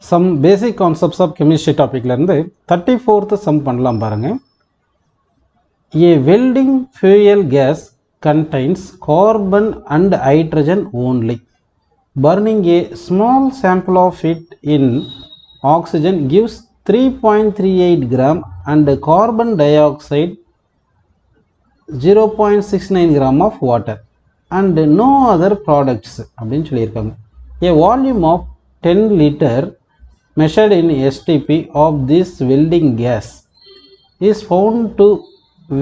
Some basic concepts of chemistry topic la irundhu 34th sum pannalam parunga. A welding fuel gas contains carbon and hydrogen only. Burning a small sample of it in oxygen gives 3.38 gram and carbon dioxide 0.69 gram of water and no other products அப்படின்னு சொல்லியிருக்காங்க. A volume of 10 liter measured in STP of this welding gas is found to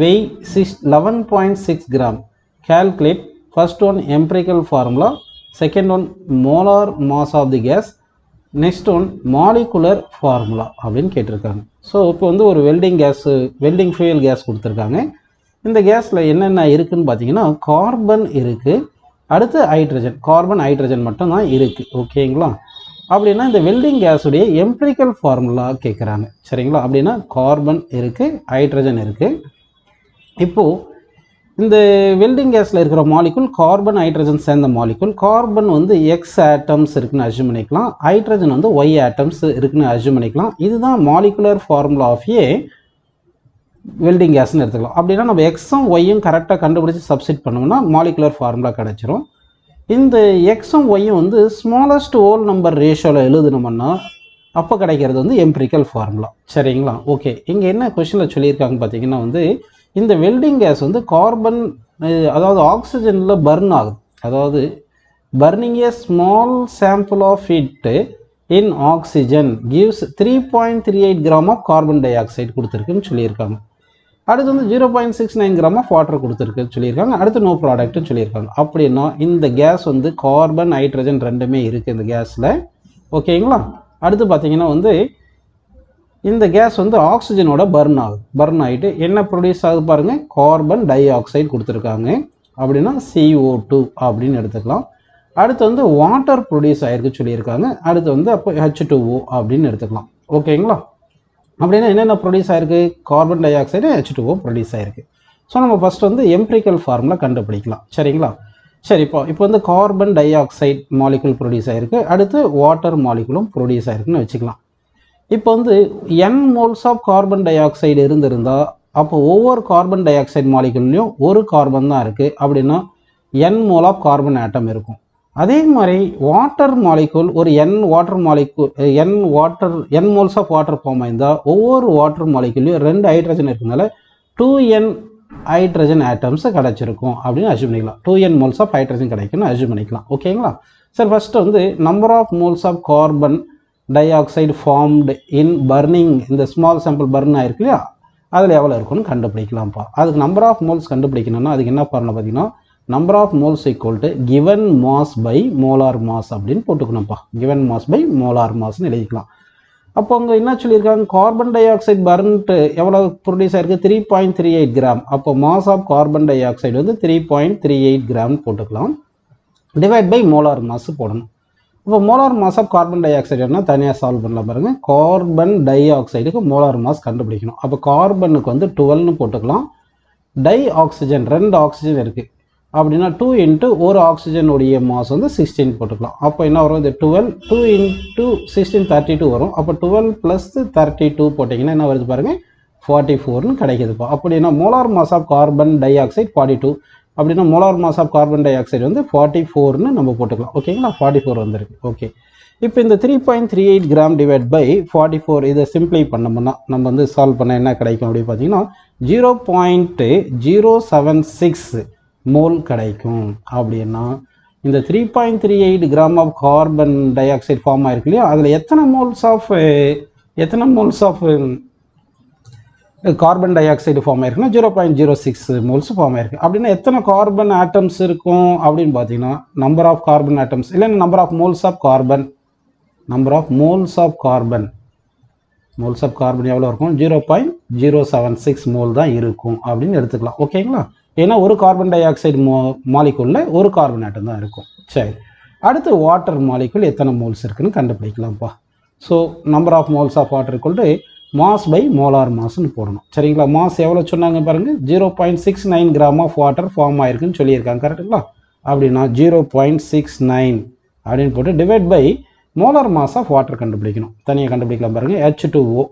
weigh 11.6 gram. Calculate first one empirical formula, second one molar mass of the gas, next one molecular formula அப்படின்னு கேட்டிருக்காங்க. So இப்போ வந்து ஒரு welding fuel case கொடுத்துருக்காங்க. இந்த கேஸில் என்னென்ன இருக்குதுன்னு பார்த்தீங்கன்னா கார்பன் இருக்குது, அடுத்து ஹைட்ரஜன், கார்பன் ஹைட்ரஜன் மட்டும்தான் இருக்குது. ஓகேங்களா? அப்படின்னா இந்த வெல்டிங் கேஸுடைய எம்பிரிக்கல் ஃபார்முலா கேட்குறாங்க. சரிங்களா? அப்படின்னா கார்பன் இருக்குது, ஹைட்ரஜன் இருக்குது. இப்போது இந்த வெல்டிங் கேஸில் இருக்கிற மாலிகுல் கார்பன் ஹைட்ரஜன் சேர்ந்த மாலிகுல். கார்பன் வந்து எக்ஸ் ஆட்டம்ஸ் இருக்குன்னு அஸ்யூம் பண்ணிக்கலாம், ஹைட்ரஜன் வந்து ஒய் ஆட்டம்ஸ் இருக்குன்னு அஸ்யூம் பண்ணிக்கலாம். இதுதான் molecular formula of a welding கேஸ்ன்னு எடுத்துக்கலாம். அப்படின்னா நம்ம எக்ஸும் ஒய்யும் கரெக்டாக கண்டுபிடிச்சி சப்ஸ்டிட் பண்ணோம்னா மாலிகுலர் ஃபார்முலா கிடச்சிரும். இந்த எக்ஸும் ஒய்யும் வந்து ஸ்மாலஸ்ட் ஹோல் நம்பர் ரேஷியோவில் எழுதுனோம்னா அப்போ கிடைக்கிறது வந்து எம்பிரிக்கல் ஃபார்முலா. சரிங்களா? ஓகே, இங்கே என்ன கொஷனில் சொல்லியிருக்காங்க பார்த்தீங்கன்னா வந்து இந்த வெல்டிங் கேஸ் வந்து கார்பன் அதாவது ஆக்சிஜனில் பர்ன் ஆகுது. அதாவது burning a small sample of it in oxygen gives 3.38 gram of carbon dioxide கொடுத்துருக்குன்னு சொல்லியிருக்காங்க. அடுத்து வந்து 0.69 கிராம் ஆஃப் வாட்டர் கொடுத்துருக்குன்னு சொல்லியிருக்காங்க. அடுத்து நோ ப்ராடக்ட்னு சொல்லியிருக்காங்க. அப்படின்னா இந்த கேஸ் வந்து கார்பன் ஹைட்ரஜன் ரெண்டுமே இருக்குது இந்த கேஸில். ஓகேங்களா? அடுத்து பார்த்தீங்கன்னா வந்து இந்த கேஸ் வந்து ஆக்சிஜனோட பர்ன் ஆகிட்டு என்ன ப்ரொடியூஸ் ஆகுது பாருங்கள், கார்பன் டை ஆக்சைடு கொடுத்துருக்காங்க. அப்படின்னா CO2 அப்படின்னு எடுத்துக்கலாம். அடுத்து வந்து வாட்டர் ப்ரொடியூஸ் ஆகிருக்கு சொல்லியிருக்காங்க. அடுத்து வந்து அப்போ H2O அப்படின்னு எடுத்துக்கலாம். ஓகேங்களா? அப்படின்னா என்னென்ன ப்ரொடியூஸ் ஆகிருக்கு, carbon di oxide H2O produce ஆகிருக்கு. ஸோ நம்ம ஃபஸ்ட் வந்து எம்பிரிக்கல் ஃபார்முலா கண்டுபிடிக்கலாம். சரிங்களா? சரி, இப்போ வந்து carbon di oxide molecule produce ஆகிருக்கு, அடுத்து வாட்டர் மாலிகுலும் ப்ரொடியூஸ் ஆகிருக்குன்னு வச்சுக்கலாம். இப்போ வந்து n moles of carbon dioxide இருந்திருந்தால் அப்போ ஒவ்வொரு கார்பன் டை ஆக்சைடு மாலிகுல்லையும் ஒரு கார்பன் தான் இருக்குது. அப்படின்னா n mole of carbon atom இருக்கும். அதே மாதிரி வாட்டர் மாலிகுல் ஒரு n moles of water form ஆயிருந்தால் ஒவ்வொரு வாட்டர் மாலிகுல்லையும் 2 ஹைட்ரஜன் இருக்கிறதுனால 2n ஹைட்ரஜன் ஆட்டம்ஸ் கிடச்சிருக்கும் அப்படின்னு அஸ்யூம் பண்ணிக்கலாம். 2n மோல்ஸ் ஆஃப் ஹைட்ரஜன் கிடைக்கும்னு அஸ்யூம் பண்ணிக்கலாம். ஓகேங்களா? சரி, ஃபர்ஸ்ட் வந்து number of moles of carbon dioxide formed in burning, இந்த ஸ்மால் சாம்பிள் பர்ன் ஆயிருக்கு இல்லையா, அதில் எவ்வளோ இருக்குன்னு கண்டுபிடிக்கலாம்ப்பா. அதுக்கு நம்பர் ஆஃப் மோல்ஸ் கண்டுபிடிக்கணும்னா அதுக்கு என்ன பண்ணணும் பார்த்தீங்கன்னா number of moles equal to given mass by molar mass அப்படின்னு போட்டுக்கணும்ப்பா. கிவன் மாஸ் பை மோலார் மாஸ்ன்னு எழுதிக்கலாம். அப்போ அங்கே என்ன சொல்லியிருக்காங்க, கார்பன் டை ஆக்சைடு பர்ன்ட்டு எவ்வளோ ப்ரொடியூஸ் ஆயிருக்கு, 3.38 கிராம். அப்போ mass of carbon dioxide வந்து 3.38 கிராம் போட்டுக்கலாம். டிவைட் பை மோலார் மாஸ் போடணும். இப்போ மோலார் மாஸ் ஆஃப் கார்பன் டை ஆக்சைடுனா தனியாக சால்வ் பண்ணலாம் பாருங்கள். கார்பன் டை ஆக்சைடுக்கு மோலார் மாஸ் கண்டுபிடிக்கணும். அப்போ கார்பனுக்கு வந்து 12ன்னு போட்டுக்கலாம். டை ஆக்சிஜன் 2 ஆக்சிஜன் இருக்குது அப்படின்னா 2 இன்ட்டு ஒரு ஆக்சிஜனுடைய மாஸ் வந்து 16 போட்டுக்கலாம். அப்போ என்ன வரும், இது 12 2 இன்ட்டு 16 32 வரும். அப்போ 12 + 32 போட்டிங்கன்னா என்ன வருது பாருங்கள், 44ன்னு கிடைக்குதுப்பா. அப்படின்னா molar mass of carbon dioxide 42, அப்படின்னா molar mass of carbon dioxide வந்து 44ன்னு நம்ம போட்டுக்கலாம். ஓகேங்களா? 44 வந்துருக்கு. ஓகே, இப்போ இந்த 3.38 கிராம் டிவைட் பை 44 இதை சிம்பிளை பண்ணோம்னா நம்ம வந்து சால்வ் பண்ண என்ன கிடைக்கும் அப்படின்னு பார்த்தீங்கன்னா 0.076 மோல் கிடைக்கும். அப்படின்னா இந்த 3.38 gram of carbon dioxide form ஆயிருக்கு இல்லையா, அதில் எத்தனை moles of carbon dioxide form ஆயிருக்குன்னா 0.06 மோல்ஸ் ஃபார்ம் ஆயிருக்கு. அப்படின்னா எத்தனை கார்பன் ஆட்டம்ஸ் இருக்கும் அப்படின்னு பார்த்தீங்கன்னா நம்பர் ஆஃப் கார்பன் ஆட்டம்ஸ் இல்லைன்னா number of moles of carbon எவ்வளோ இருக்கும், 0.076 மோல் தான் இருக்கும் அப்படின்னு எடுத்துக்கலாம். ஓகேங்களா? ஏன்னா ஒரு கார்பன் டை ஆக்சைடு மாலிகுல்ல ஒரு கார்பன் ஆட்டம் தான் இருக்கும். சரி, அடுத்து வாட்டர் மாலிகுல் எத்தனை மோல்ஸ் இருக்குன்னு கண்டுபிடிக்கலாம்ப்பா. So number of moles of water equal mass by molar மாஸ்ன்னு போடணும். சரிங்களா? மாஸ் எவ்வளோ சொன்னாங்க பாருங்கள், 0.69 கிராம் ஆஃப் வாட்டர் ஃபார்ம் ஆயிருக்குன்னு சொல்லியிருக்காங்க. கரெக்டுங்களா? அப்படின்னா 0.69 அப்படின்னு போட்டு divide by molar mass of water கண்டுபிடிக்கணும். தனியாக கண்டுபிடிக்கலாம் பாருங்கள். H2O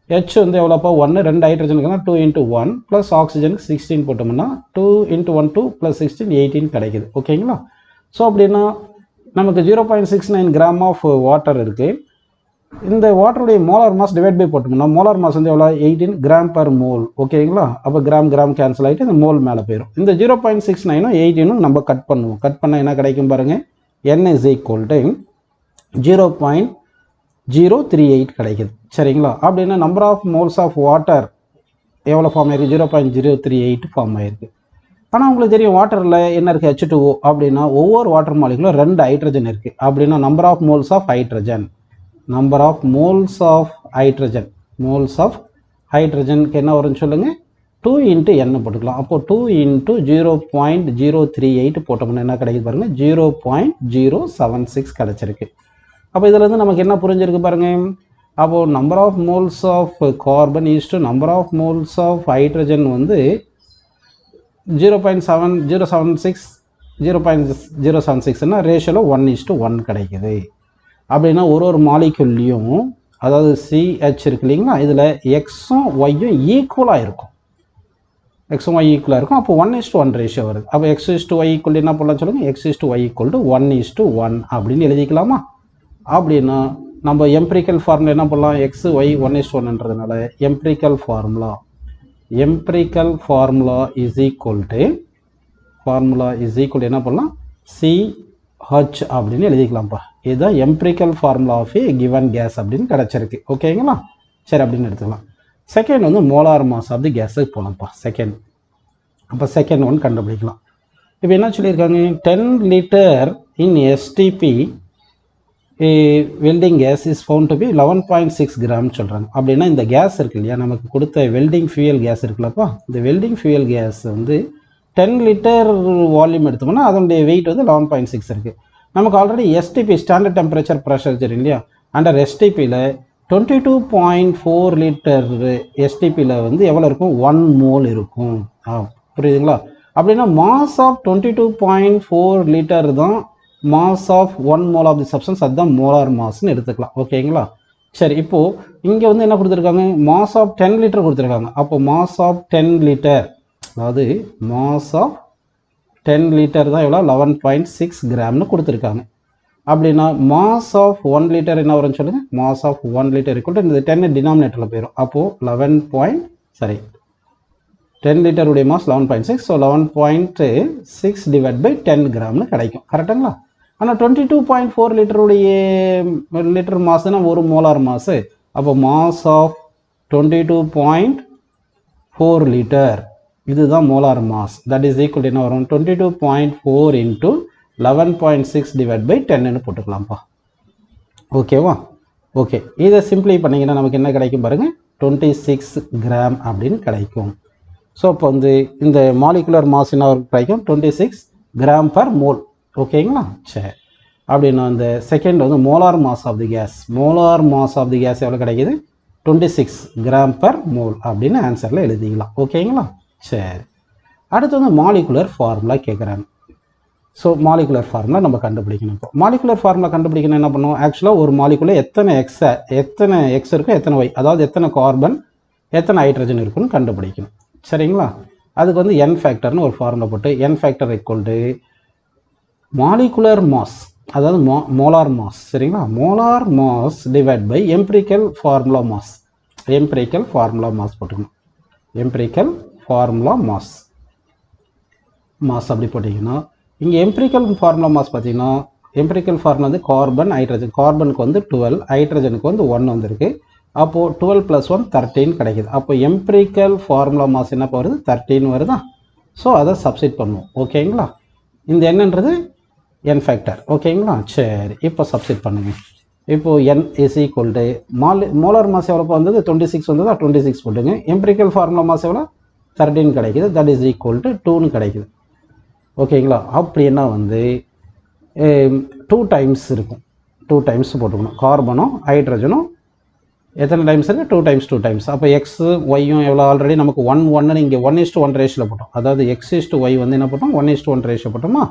H வந்து எவ்வளோப்பா 1, 2 ஹைட்ரஜனுக்கு தான் 2 × 1 ப்ளஸ் ஆக்சிஜனுக்கு 16 போட்டோம்னா 2 × 1 2 + 16 18 கிடைக்குது. ஓகேங்களா? ஸோ அப்படின்னா நமக்கு 0.69 கிராம் ஆஃப் வாட்டர் இருக்குது. இந்த வாட்டருடைய மோலார் மாஸ் டிவைட் பை போட்டோம்னா மோலார் மாஸ் வந்து எவ்வளோ 18 கிராம் பர் மோல். ஓகேங்களா? அப்போ கிராம் கேன்சல் ஆகிட்டு இந்த மோல் மேலே போயிடும். இந்த 0.69 18 நம்ம கட் பண்ணுவோம். கட் பண்ணால் என்ன கிடைக்கும் பாருங்கள். N = 0.038 கிடைக்குது. சரிங்களா? அப்படின்னா number of moles of water எவ்வளோ ஃபார்ம் ஆயிருக்கு? 0.038 ஃபார்ம் ஆயிருக்கு. ஆனால் உங்களுக்கு தெரியும் வாட்டரில் என்ன இருக்குது? H2O அப்படின்னா ஒவ்வொரு வாட்டர் மாலிகுலும் 2 ஹைட்ரஜன் இருக்குது. அப்படின்னா number of moles of hydrogen ஹைட்ரஜனுக்கு என்ன வரும்னு சொல்லுங்கள்? 2 × N போட்டுக்கலாம். அப்போது 2 × 0.038 போட்டோம்னா என்ன கிடைக்குது பாருங்கள்? 0.076 கிடச்சிருக்கு. அப்போ இதிலேருந்து நமக்கு என்ன புரிஞ்சிருக்கு பாருங்கள். அப்போது number of moles of carbon is to number of moles of hydrogen வந்து 0.076னா ரேஷியோவில் 1:1 கிடைக்குது. அப்படின்னா ஒரு மாலிகுல்லையும் அதாவது CH இருக்கு இல்லைங்களா, இதில் Xும் Yயும் ஈக்குவலாக இருக்கும். அப்போ 1:1 ரேஷியோ வருது. அப்போ X:Y ஈக்குவல் என்ன பண்ணலாம் சொல்லுங்கள்? X:Y = 1:1 அப்படின்னு எழுதிக்கலாமா? அப்படின்னா நம்ம எம்பிரிக்கல் ஃபார்முலா என்ன பண்ணலாம்? XY 1:1ன்றதுனால எம்பிரிக்கல் ஃபார்முலா இஸ் ஈக்குவல் என்ன பண்ணலாம்? CH அப்படின்னு எழுதிக்கலாம்ப்பா. இதுதான் empirical formula of a given gas அப்படின்னு கிடச்சிருக்கு. ஓகேங்களா? சரி, அப்படின்னு எடுத்துக்கலாம். செகண்ட் வந்து மோலார் மாஸ் ஆஃப் தி கேஸுக்கு போகலாம்ப்பா. அப்போ செகண்ட் ஒன் கண்டுபிடிக்கலாம். இப்போ என்ன சொல்லியிருக்காங்க? 10 litre in STP welding gas is found to be 11.6 gram சொல்கிறாங்க. அப்படின்னா இந்த கேஸ் இருக்கு இல்லையா, நமக்கு கொடுத்த வெல்டிங் ஃபியூயல் கேஸ் இருக்குல்லப்பா, இந்த வெல்டிங் ஃபியூயல் கேஸ் வந்து 10 லிட்டர் வால்யூம் எடுத்தோம்னா அதனுடைய வெயிட் வந்து 11.6 இருக்குது. நமக்கு already STP standard temperature pressure இல்லையா, அண்டர் STPயில் 22.4 லிட்டர் STPயில் வந்து எவ்வளோ இருக்கும்? 1 மோல் இருக்கும். புரியுதுங்களா? அப்படின்னா மாஸ் ஆஃப் 22.4 லிட்டர் தான் mass of 1 mole of the substance. அதுதான் மோலார் மாஸ்ன்னு எடுத்துக்கலாம். ஓகேங்களா? சரி, இப்போது இங்கே வந்து என்ன கொடுத்துருக்காங்க? மாஸ் ஆஃப் 10 லிட்டர் கொடுத்துருக்காங்க. அப்போ மாஸ் ஆஃப் 10 லிட்டர், அதாவது மாஸ் ஆஃப் 10 லிட்டர் தான் எவ்வளோ? 11.6 கிராம்னு கொடுத்துருக்காங்க. அப்படின்னா மாஸ் ஆஃப் 1 லிட்டர் என்ன வரும்னு சொல்லுங்கள்? மாஸ் ஆஃப் 1 லிட்டர் = இந்த 10 டினாமினேட்டரில் போயிடும். அப்போது 10 லிட்டருடைய மாஸ் 11.6. ஸோ 11.6 / 10 கிராம்னு கிடைக்கும். கரெக்டுங்களா? ஆனால் 22.4 லிட்டர் மாசுனா ஒரு மோலார் மாசு. அப்போ மாஸ் ஆஃப் 22.4 லிட்டர் இதுதான் molar mass. That is equal என்ன வரும்? 22.4 × 11.6 / 10ன்னு போட்டுக்கலாம்ப்பா. ஓகேவா? ஓகே, இதை சிம்பிளை பண்ணிங்கன்னா நமக்கு என்ன கிடைக்கும் பாருங்கள்? 26 கிராம் அப்படின்னு கிடைக்கும். ஸோ இப்போ வந்து இந்த மாலிகுலர் மாஸ் என்ன கிடைக்கும்? 26 கிராம் பர் மோல். ஓகேங்களா? சரி, அப்படின்னா இந்த செகண்ட் வந்து molar mass of the gas எவ்வளோ கிடைக்குது? 26 கிராம் பர் மோல் அப்படின்னு ஆன்சரில் எழுதிக்கலாம். ஓகேங்களா? சரி, அடுத்து வந்து மாலிகுலர் ஃபார்முலா கேட்குறாங்க. ஸோ மாலிகுலர் ஃபார்முலா நம்ம கண்டுபிடிக்கணும். இப்போ மாலிகுலர் ஃபார்முலா கண்டுபிடிக்கணும் என்ன பண்ணுவோம்? ஆக்சுவலாக ஒரு மாலிகுலர் எத்தனை எக்ஸ் இருக்கும், எத்தனை ஒய், அதாவது எத்தனை கார்பன் எத்தனை ஹைட்ரஜன் இருக்குன்னு கண்டுபிடிக்கணும். சரிங்களா? அதுக்கு வந்து N ஃபேக்டர்னு ஒரு ஃபார்முலா போட்டு N ஃபேக்டர் = மாலிகுலர் மாஸ், அதாவது மோலார் மாஸ். சரிங்களா? Molar mass divide by empirical formula mass போட்டுக்கணும். எம்பிரிக்கல் ஃபார்முலா மாஸ் அப்படி போட்டிங்கன்னா இங்கே எம்பிரிக்கல் ஃபார்முலா மாஸ் பார்த்தீங்கன்னா எம்பிரிக்கல் ஃபார்முலா வந்து கார்பன் ஹைட்ரஜன். கார்பனுக்கு வந்து 12, ஹைட்ரஜனுக்கு வந்து 1 வந்திருக்கு. அப்போது 12 + 1 13 கிடைக்குது. அப்போ எம்பிரிக்கல் ஃபார்முலா மாஸ் என்ன வருது? 13 வருதா? ஸோ அதை சப்ஸ்டிட் பண்ணுவோம். ஓகேங்களா? இந்த என்னன்றது N ஃபேக்டர். ஓகேங்களா? சரி, இப்போ சப்ஸ்டிட் பண்ணுங்க. இப்போது N = மோலார் மாஸ் எவ்வளோ வந்தது? 26 வந்ததா? 26 போட்டுங்க. எம்பிரிக்கல் ஃபார்முலா மாஸ் எவ்வளோ? 13 கிடைக்குது. தட் இஸ் ஈக்குவல் டு 2ன்னு கிடைக்குது. ஓகேங்களா? அப்படின்னா வந்து 2 டைம்ஸ் இருக்கும். 2 டைம்ஸ் போட்டுக்கணும். கார்பனும் ஹைட்ரஜனும் எத்தனை டைம்ஸ் இருக்குது? 2 டைம்ஸ். அப்போ எக்ஸ் ஒய்யும் எவ்வளோ? ஆல்ரெடி நமக்கு 1 இங்கே 1:1 ரேஷியோவில் போட்டோம். அதாவது X:Y வந்து என்ன போட்டோம்? 1:1 ரேஷியோ போட்டோமா?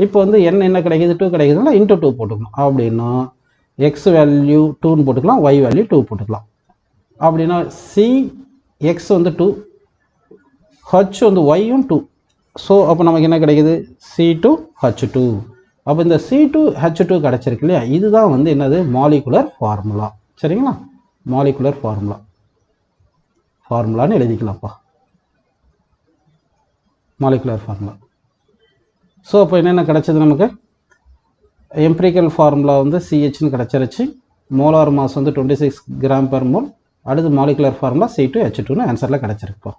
இப்போ வந்து என்ன கிடைக்குது? 2 கிடைக்குதுன்னா × 2 போட்டுக்கணும். அப்படின்னா எக்ஸ் வேல்யூ 2ன்னு போட்டுக்கலாம், ஒய் வேல்யூ 2 போட்டுக்கலாம். அப்படின்னா சி எக்ஸ் வந்து 2, ஹச் வந்து ஒய்யும் 2. ஸோ அப்போ நமக்கு என்ன கிடைக்குது, C2H2. அப்போ இந்த C2H2 கிடச்சிருக்கு இல்லையா, இதுதான் வந்து என்னது மாலிகுலர் ஃபார்முலா. சரிங்களா, மாலிகுலர் ஃபார்முலான்னு எழுதிக்கலாம்ப்பா, மாலிகுலர் ஃபார்முலா. ஸோ அப்போ என்னென்ன கிடச்சது நமக்கு, எம்பிரிக்கல் ஃபார்முலா வந்து CHன்னு கிடச்சிருச்சு, மோலார் மாஸ் வந்து 26 கிராம் பெர் மோல். அடுத்து மாலிகுலர் ஃபார்முலா C2H2ன்னு ஆன்சரில் கிடச்சிருக்குப்பா.